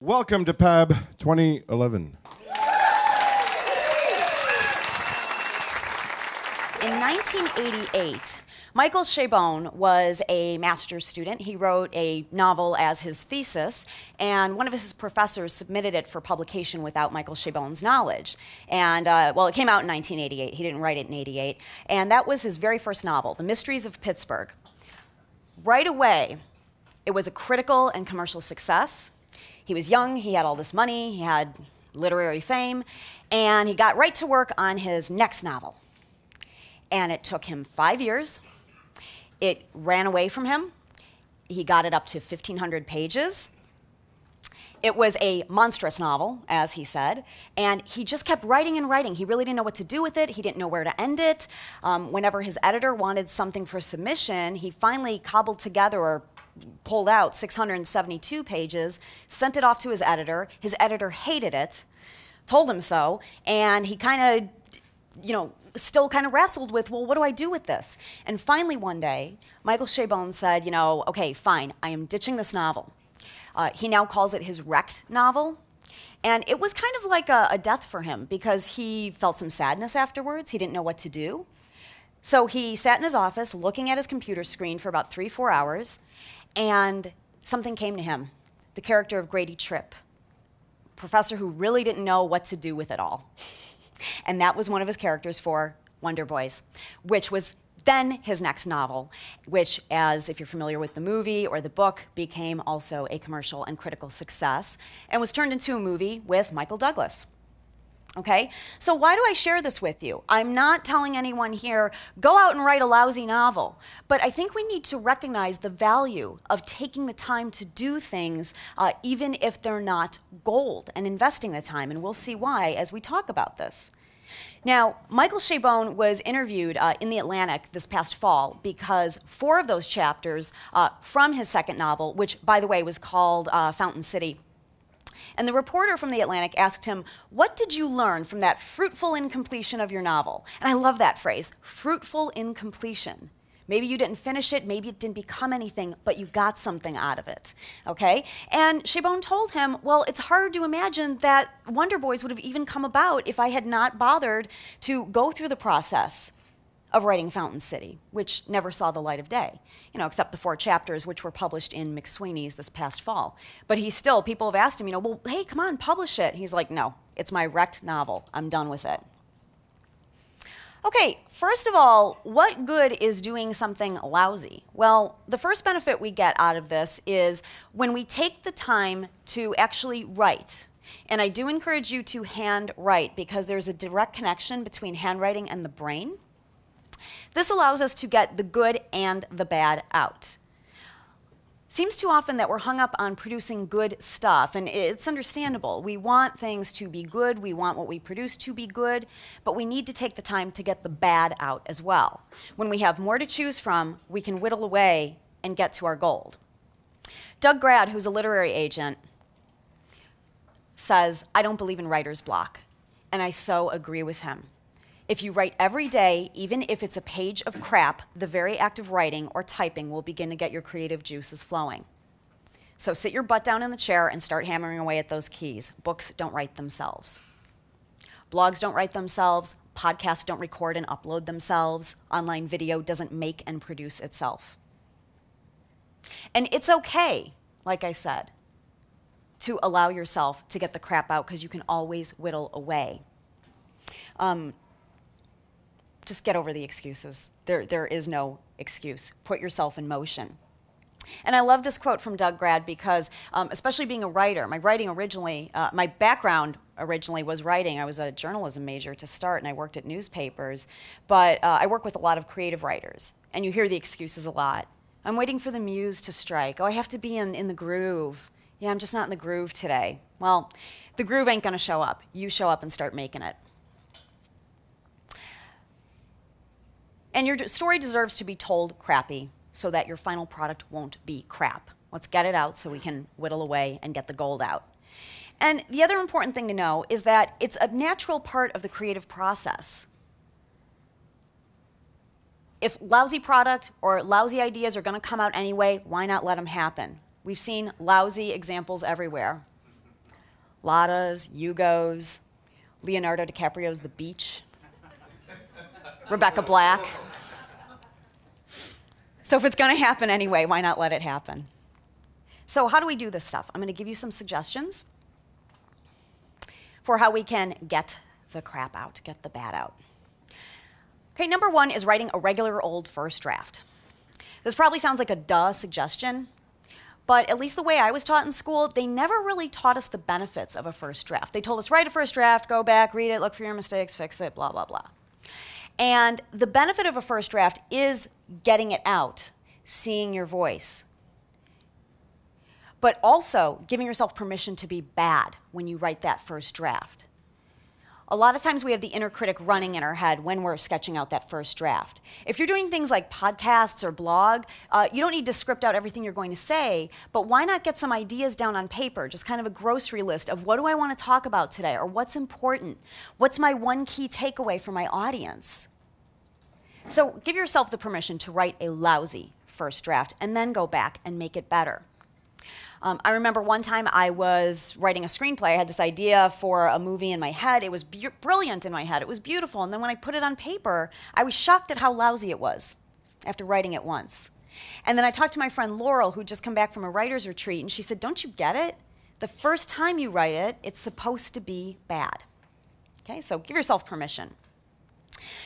Welcome to PAB 2011. In 1988, Michael Chabon was a master's student. He wrote a novel as his thesis, and one of his professors submitted it for publication without Michael Chabon's knowledge. And, well, it came out in 1988. He didn't write it in 88. And that was his very first novel, The Mysteries of Pittsburgh. Right away, it was a critical and commercial success. He was young, he had all this money, he had literary fame, and he got right to work on his next novel. And it took him 5 years. It ran away from him. He got it up to 1,500 pages. It was a monstrous novel, as he said, and he just kept writing and writing. He really didn't know what to do with it. He didn't know where to end it. Whenever his editor wanted something for submission, he finally cobbled together or pulled out 672 pages, sent it off to his editor. His editor hated it, told him so, and he kind of, still kind of wrestled with, well, what do I do with this? And finally one day, Michael Chabon said, okay, fine, I am ditching this novel. He now calls it his wrecked novel. And it was kind of like a death for him because he felt some sadness afterwards. He didn't know what to do. So he sat in his office looking at his computer screen for about 3-4 hours, and something came to him, the character of Grady Tripp, a professor who really didn't know what to do with it all. And that was one of his characters for Wonder Boys, which was then his next novel, which, as if you're familiar with the movie or the book, became also a commercial and critical success and was turned into a movie with Michael Douglas. Okay, so why do I share this with you? I'm not telling anyone here, go out and write a lousy novel. But I think we need to recognize the value of taking the time to do things, even if they're not gold, and investing the time. And we'll see why as we talk about this. Now, Michael Chabon was interviewed in The Atlantic this past fall because 4 of those chapters from his second novel, which, by the way, was called Fountain City. And the reporter from The Atlantic asked him, what did you learn from that fruitful incompletion of your novel? And I love that phrase, fruitful incompletion. Maybe you didn't finish it, maybe it didn't become anything, but you got something out of it, okay? And Chabon told him, well, it's hard to imagine that Wonder Boys would have even come about if I had not bothered to go through the process of writing Fountain City, which never saw the light of day, except the 4 chapters which were published in McSweeney's this past fall. But people have asked him, well, hey, come on, publish it. He's like, no, it's my wrecked novel. I'm done with it. Okay, first of all, what good is doing something lousy? Well, the first benefit we get out of this is when we take the time to actually write. And I do encourage you to hand write because there's a direct connection between handwriting and the brain. This allows us to get the good and the bad out. Seems too often that we're hung up on producing good stuff, and it's understandable. We want things to be good, we want what we produce to be good, but we need to take the time to get the bad out as well. When we have more to choose from, we can whittle away and get to our gold. Doug Grad, who's a literary agent, says, I don't believe in writer's block, and I so agree with him. If you write every day, even if it's a page of crap, the very act of writing or typing will begin to get your creative juices flowing. So sit your butt down in the chair and start hammering away at those keys. Books don't write themselves. Blogs don't write themselves. Podcasts don't record and upload themselves. Online video doesn't make and produce itself. And it's okay, like I said, to allow yourself to get the crap out because you can always whittle away. Just get over the excuses. There is no excuse. Put yourself in motion. And I love this quote from Doug Grad because, especially being a writer, my background originally was writing. I was a journalism major to start, and I worked at newspapers. But I work with a lot of creative writers, and you hear the excuses a lot. I'm waiting for the muse to strike. Oh, I have to be in the groove. Yeah, I'm just not in the groove today. Well, the groove ain't going to show up. You show up and start making it. And your story deserves to be told crappy so that your final product won't be crap. Let's get it out so we can whittle away and get the gold out. And the other important thing to know is that it's a natural part of the creative process. If lousy product or lousy ideas are going to come out anyway, why not let them happen? We've seen lousy examples everywhere. Lotta's, Hugo's, Leonardo DiCaprio's The Beach, Rebecca Black. So if it's going to happen anyway, why not let it happen? So how do we do this stuff? I'm going to give you some suggestions for how we can get the crap out, get the bad out. Okay, number one is writing a regular old first draft. This probably sounds like a duh suggestion, but at least the way I was taught in school, they never really taught us the benefits of a first draft. They told us, write a first draft, go back, read it, look for your mistakes, fix it, blah, blah, blah. And the benefit of a first draft is getting it out, seeing your voice, but also giving yourself permission to be bad when you write that first draft. A lot of times we have the inner critic running in our head when we're sketching out that first draft. If you're doing things like podcasts or blog, you don't need to script out everything you're going to say, but why not get some ideas down on paper, just kind of a grocery list of what do I want to talk about today, or what's important? What's my one key takeaway for my audience? So give yourself the permission to write a lousy first draft and then go back and make it better. I remember one time I was writing a screenplay. I had this idea for a movie in my head. It was brilliant in my head. It was beautiful. And then when I put it on paper, I was shocked at how lousy it was after writing it once. And then I talked to my friend Laurel, who'd just come back from a writer's retreat, and she said, don't you get it? The first time you write it, it's supposed to be bad. Okay, so give yourself permission.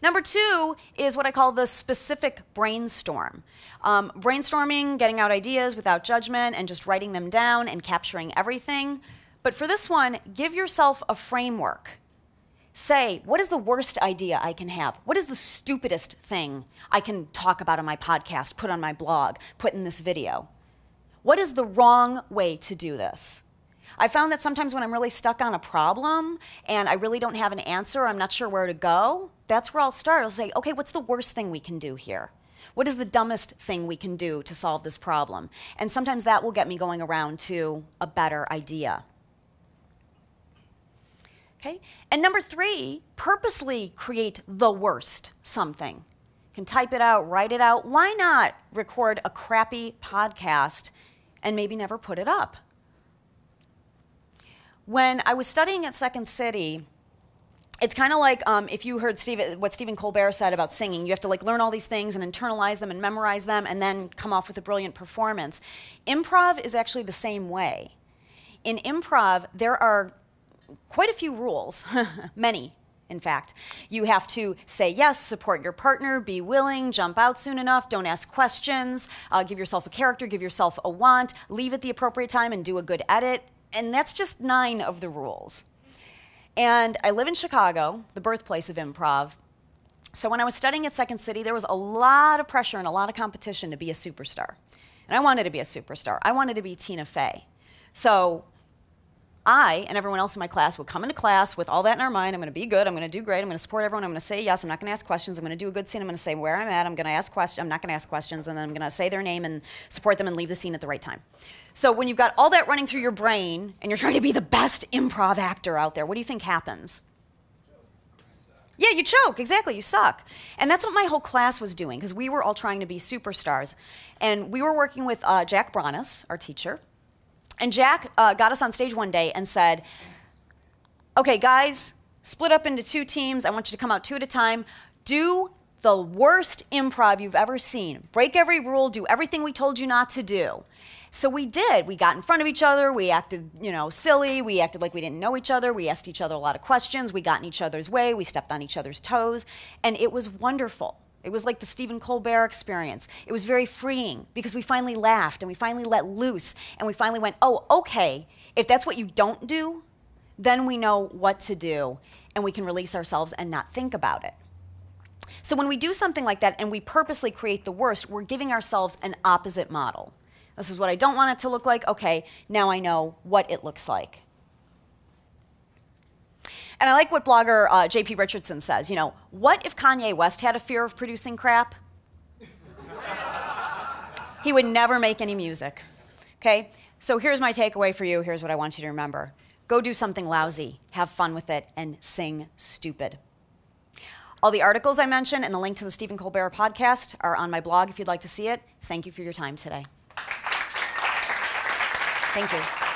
Number two is what I call the specific brainstorm. Brainstorming, getting out ideas without judgment and just writing them down and capturing everything. But for this one, give yourself a framework. Say, what is the worst idea I can have? What is the stupidest thing I can talk about on my podcast, put on my blog, put in this video? What is the wrong way to do this? I found that sometimes when I'm really stuck on a problem and I really don't have an answer, I'm not sure where to go, that's where I'll start. I'll say, okay, what's the worst thing we can do here? What is the dumbest thing we can do to solve this problem? And sometimes that will get me going around to a better idea. Okay? And number three, purposely create the worst something. You can type it out, write it out. Why not record a crappy podcast and maybe never put it up? When I was studying at Second City, it's kind of like if you heard what Stephen Colbert said about singing. You have to learn all these things and internalize them and memorize them and then come off with a brilliant performance. Improv is actually the same way. In improv, there are quite a few rules, many, in fact. You have to say yes, support your partner, be willing, jump out soon enough, don't ask questions, give yourself a character, give yourself a want, leave at the appropriate time and do a good edit. And that's just 9 of the rules. And I live in Chicago, the birthplace of improv. So when I was studying at Second City, there was a lot of pressure and a lot of competition to be a superstar. And I wanted to be a superstar. I wanted to be Tina Fey. So I and everyone else in my class would come into class with all that in our mind. I'm going to be good. I'm going to do great. I'm going to support everyone. I'm going to say yes. I'm not going to ask questions. I'm going to do a good scene. I'm going to say where I'm at. I'm going to ask questions. I'm not going to ask questions. And then I'm going to say their name and support them and leave the scene at the right time. So when you've got all that running through your brain and you're trying to be the best improv actor out there, what do you think happens? Yeah, you choke. Exactly. You suck. And that's what my whole class was doing because we were all trying to be superstars. And we were working with Jack Bronis, our teacher. And Jack got us on stage one day and said, okay, guys, split up into 2 teams. I want you to come out 2 at a time. Do the worst improv you've ever seen. Break every rule. Do everything we told you not to do. So we did. We got in front of each other. We acted, silly. We acted like we didn't know each other. We asked each other a lot of questions. We got in each other's way. We stepped on each other's toes. And it was wonderful. It was like the Stephen Colbert experience. It was very freeing because we finally laughed and we finally let loose and we finally went, oh, okay, if that's what you don't do, then we know what to do and we can release ourselves and not think about it. So when we do something like that and we purposely create the worst, we're giving ourselves an opposite model. This is what I don't want it to look like. Okay, now I know what it looks like. And I like what blogger J.P. Richardson says. What if Kanye West had a fear of producing crap? He would never make any music. Okay? So here's my takeaway for you. Here's what I want you to remember. Go do something lousy, have fun with it, and sing stupid. All the articles I mentioned and the link to the Stephen Colbert podcast are on my blog if you'd like to see it. Thank you for your time today. Thank you.